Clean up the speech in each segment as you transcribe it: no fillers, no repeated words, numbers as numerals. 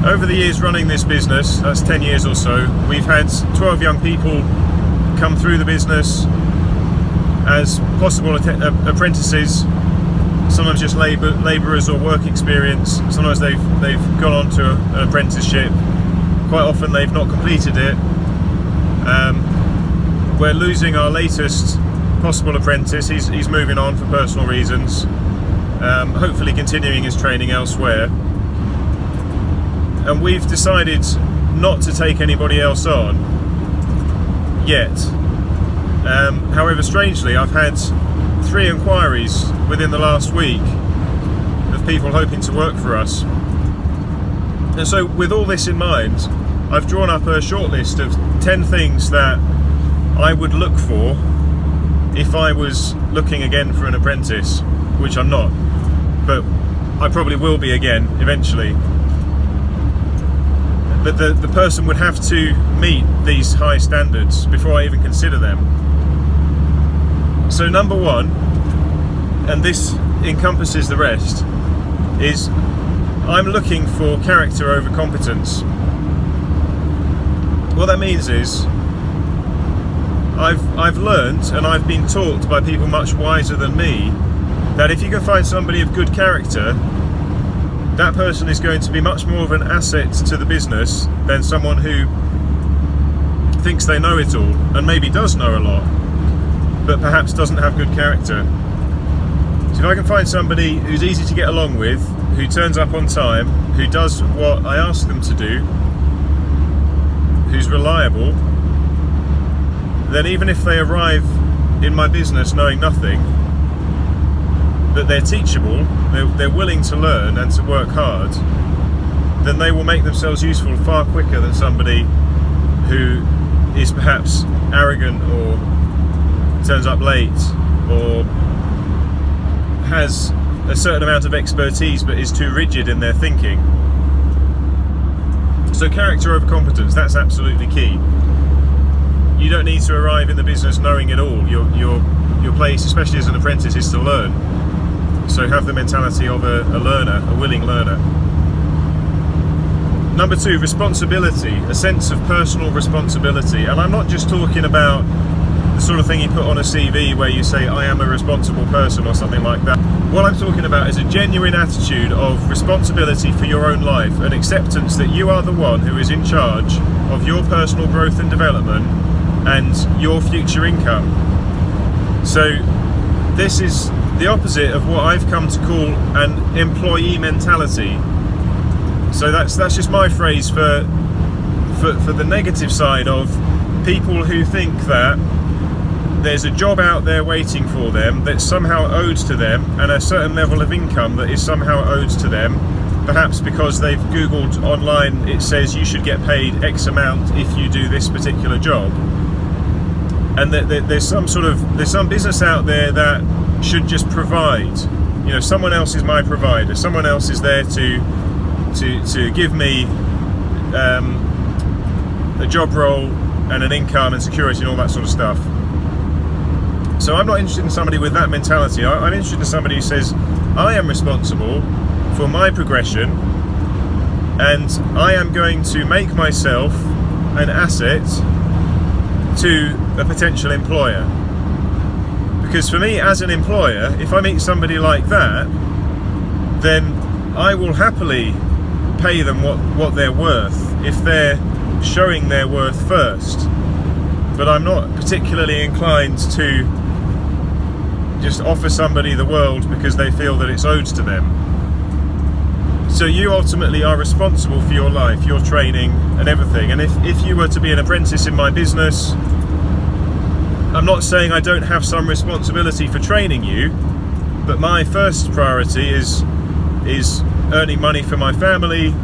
Over the years running this business, that's 10 years or so, we've had 12 young people come through the business as possible apprentices, sometimes just labourers or work experience. Sometimes they've gone on to an apprenticeship. Quite often they've not completed it. We're losing our latest possible apprentice. He's moving on for personal reasons, hopefully continuing his training elsewhere. And we've decided not to take anybody else on yet. However, strangely, I've had 3 inquiries within the last week of people hoping to work for us. And so with all this in mind, I've drawn up a short list of 10 things that I would look for if I was looking again for an apprentice, which I'm not, but I probably will be again eventually. But the person would have to meet these high standards before I even consider them. So number 1, and this encompasses the rest, is I'm looking for character over competence. What that means is I've learned and I've been taught by people much wiser than me that if you can find somebody of good character, that person is going to be much more of an asset to the business than someone who thinks they know it all and maybe does know a lot, but perhaps doesn't have good character. So if I can find somebody who's easy to get along with, who turns up on time, who does what I ask them to do, who's reliable, then even if they arrive in my business knowing nothing, that they're teachable, they're willing to learn and to work hard, then they will make themselves useful far quicker than somebody who is perhaps arrogant or turns up late or has a certain amount of expertise but is too rigid in their thinking. So character over competence, that's absolutely key. You don't need to arrive in the business knowing it all. Your place, especially as an apprentice, is to learn. So have the mentality of a learner, a willing learner. Number 2, responsibility, a sense of personal responsibility. And I'm not just talking about the sort of thing you put on a CV where you say, I am a responsible person or something like that. What I'm talking about is a genuine attitude of responsibility for your own life, an acceptance that you are the one who is in charge of your personal growth and development and your future income. So this is the opposite of what I've come to call an employee mentality. So that's just my phrase for the negative side of people who think that there's a job out there waiting for them that's somehow owed to them, and a certain level of income that is somehow owed to them, perhaps because they've Googled online, it says you should get paid X amount if you do this particular job. And there's some business out there that should just provide. You know, someone else is my provider. Someone else is there to give me a job role and an income and security and all that sort of stuff. So I'm not interested in somebody with that mentality. I'm interested in somebody who says, I am responsible for my progression and I am going to make myself an asset to a potential employer. Because for me as an employer, if I meet somebody like that, then I will happily pay them what they're worth if they're showing their worth first. But I'm not particularly inclined to just offer somebody the world because they feel that it's owed to them. So you ultimately are responsible for your life, your training and everything. And if you were to be an apprentice in my business, I'm not saying I don't have some responsibility for training you, but my first priority is earning money for my family,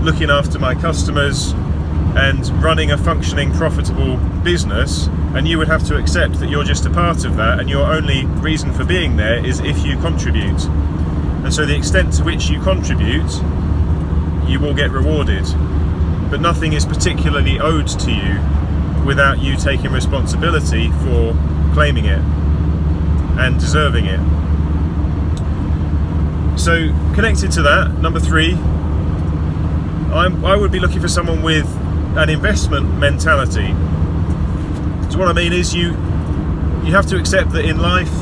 looking after my customers, and running a functioning, profitable business. And you would have to accept that you're just a part of that, and your only reason for being there is if you contribute. And so the extent to which you contribute, you will get rewarded. But nothing is particularly owed to you without you taking responsibility for claiming it and deserving it. So connected to that, number 3, I would be looking for someone with an investment mentality. So what I mean is you have to accept that in life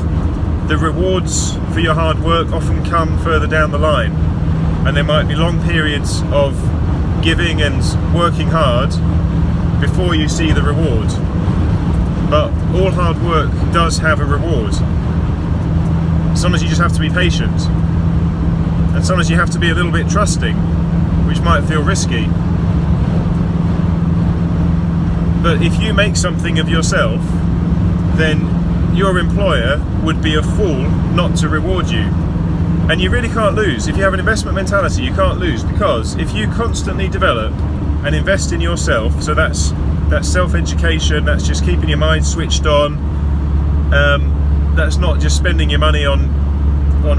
the rewards for your hard work often come further down the line, and there might be long periods of giving and working hard before you see the reward. But all hard work does have a reward. Sometimes you just have to be patient, and sometimes you have to be a little bit trusting, which might feel risky. But if you make something of yourself, then your employer would be a fool not to reward you. And you really can't lose. If you have an investment mentality, you can't lose, because if you constantly develop and invest in yourself, so that's self-education, that's just keeping your mind switched on, that's not just spending your money on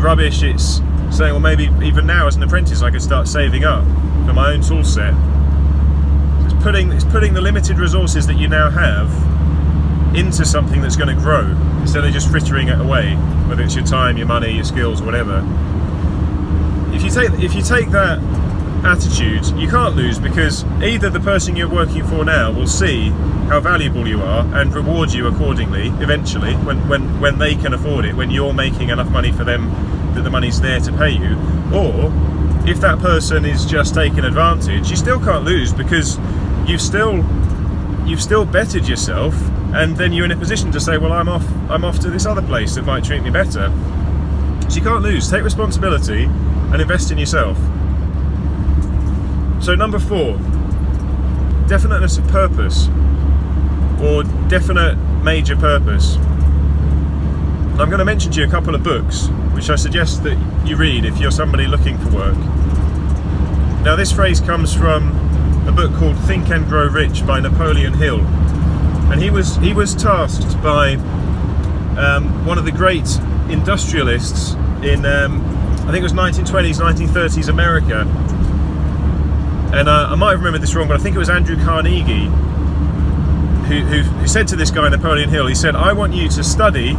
rubbish, it's saying, well, maybe even now as an apprentice I could start saving up for my own tool set. It's putting the limited resources that you now have into something that's going to grow, instead of just frittering it away, whether it's your time, your money, your skills, whatever. If you take that attitude, you can't lose, because either the person you're working for now will see how valuable you are and reward you accordingly eventually when they can afford it, when you're making enough money for them that the money's there to pay you, or if that person is just taking advantage, you still can't lose, because you've still bettered yourself, and then you're in a position to say, well, I'm off to this other place that might treat me better. So you can't lose. Take responsibility and invest in yourself. So number 4, definiteness of purpose, or definite major purpose. I'm going to mention to you a couple of books which I suggest that you read if you're somebody looking for work. Now, this phrase comes from a book called Think and Grow Rich by Napoleon Hill, and he was tasked by one of the great industrialists in I think it was 1920s, 1930s America, and I might remember this wrong, but I think it was Andrew Carnegie who said to this guy Napoleon Hill, he said, I want you to study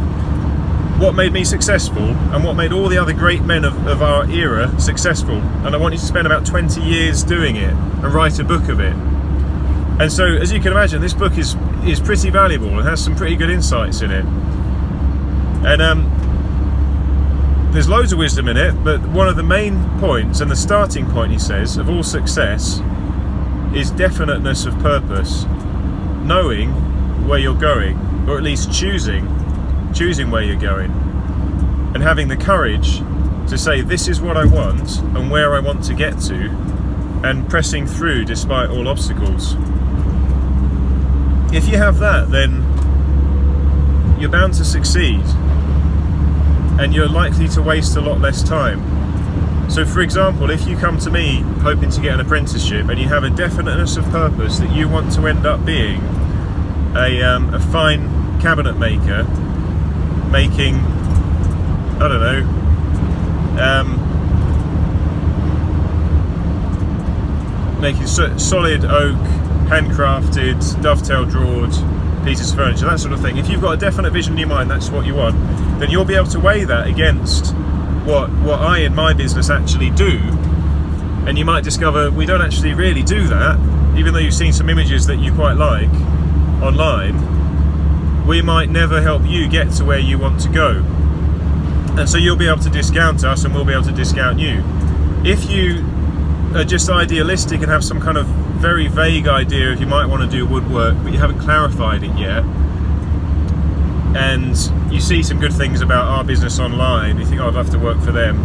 what made me successful and what made all the other great men of our era successful, and I want you to spend about 20 years doing it and write a book of it. And so, as you can imagine, this book is pretty valuable and has some pretty good insights in it. And there's loads of wisdom in it, but one of the main points, and the starting point, he says, of all success is definiteness of purpose. Knowing where you're going, or at least choosing where you're going, and having the courage to say, this is what I want and where I want to get to, and pressing through despite all obstacles. If you have that, then you're bound to succeed, and you're likely to waste a lot less time. So for example, if you come to me hoping to get an apprenticeship and you have a definiteness of purpose that you want to end up being a fine cabinet maker, making, I don't know, making solid oak, handcrafted, dovetail drawed pieces of furniture, that sort of thing. If you've got a definite vision in your mind, that's what you want, then you'll be able to weigh that against what I in my business actually do, and you might discover we don't actually really do that, even though you've seen some images that you quite like online. We might never help you get to where you want to go, and so you'll be able to discount us and we'll be able to discount you. If you are just idealistic and have some kind of very vague idea if you might want to do woodwork, but you haven't clarified it yet, and you see some good things about our business online, you think, oh, I'd love to work for them,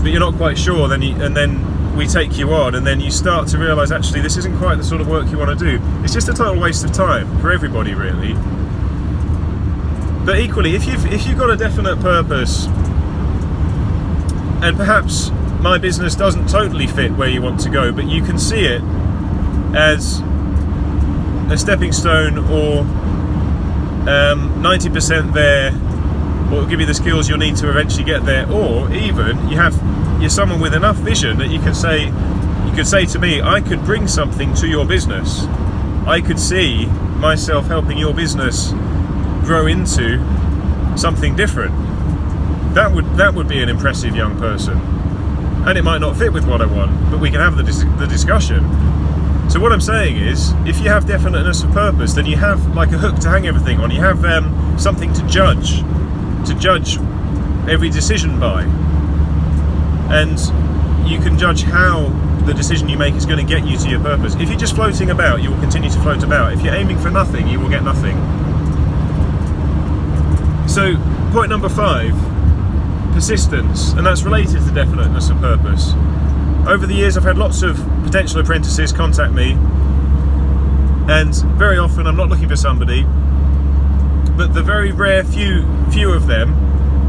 but you're not quite sure, then we take you on, and then you start to realise actually this isn't quite the sort of work you want to do. It's just a total waste of time for everybody, really. But equally, if you've got a definite purpose, and perhaps my business doesn't totally fit where you want to go, but you can see it as a stepping stone, or 90% there, or it'll give you the skills you'll need to eventually get there, or even you're someone with enough vision that you could say to me, I could bring something to your business. I could see myself helping your business grow into something different. That would be an impressive young person. and it might not fit with what I want, but we can have the discussion. So what I'm saying is, if you have definiteness of purpose, then you have like a hook to hang everything on. You have something to judge every decision by, and you can judge how the decision you make is going to get you to your purpose. If you're just floating about, you will continue to float about. If you're aiming for nothing, you will get nothing. So point number 5, persistence, and that's related to definiteness of purpose. Over the years I've had lots of potential apprentices contact me, and very often I'm not looking for somebody, but the very rare few of them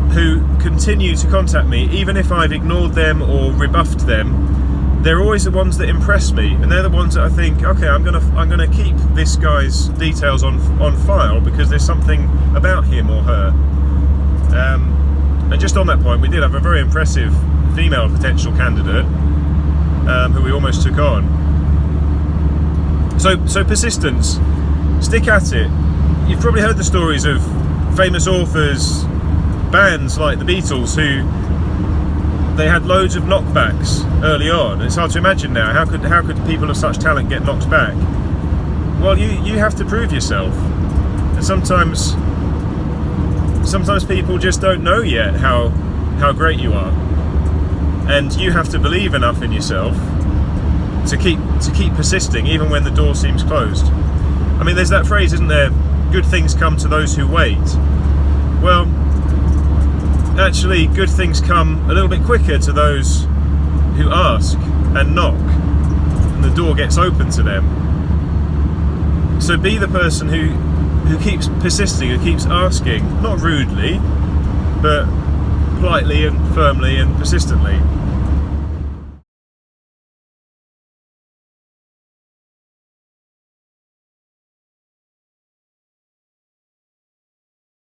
who continue to contact me, even if I've ignored them or rebuffed them, they're always the ones that impress me, and they're the ones that I think, okay, I'm gonna keep this guy's details on file because there's something about him or her. And just on that point, we did have a very impressive female potential candidate who we almost took on. So persistence, stick at it. You've probably heard the stories of famous authors, bands like the Beatles, who they had loads of knockbacks early on. It's hard to imagine now. How could people of such talent get knocked back? Well, you have to prove yourself, and sometimes people just don't know yet how great you are, and you have to believe enough in yourself to keep persisting even when the door seems closed. I mean, there's that phrase, isn't there? Good things come to those who wait. Well, actually, good things come a little bit quicker to those who ask and knock, and the door gets open to them. So be the person who keeps persisting, who keeps asking, not rudely, but politely and firmly and persistently.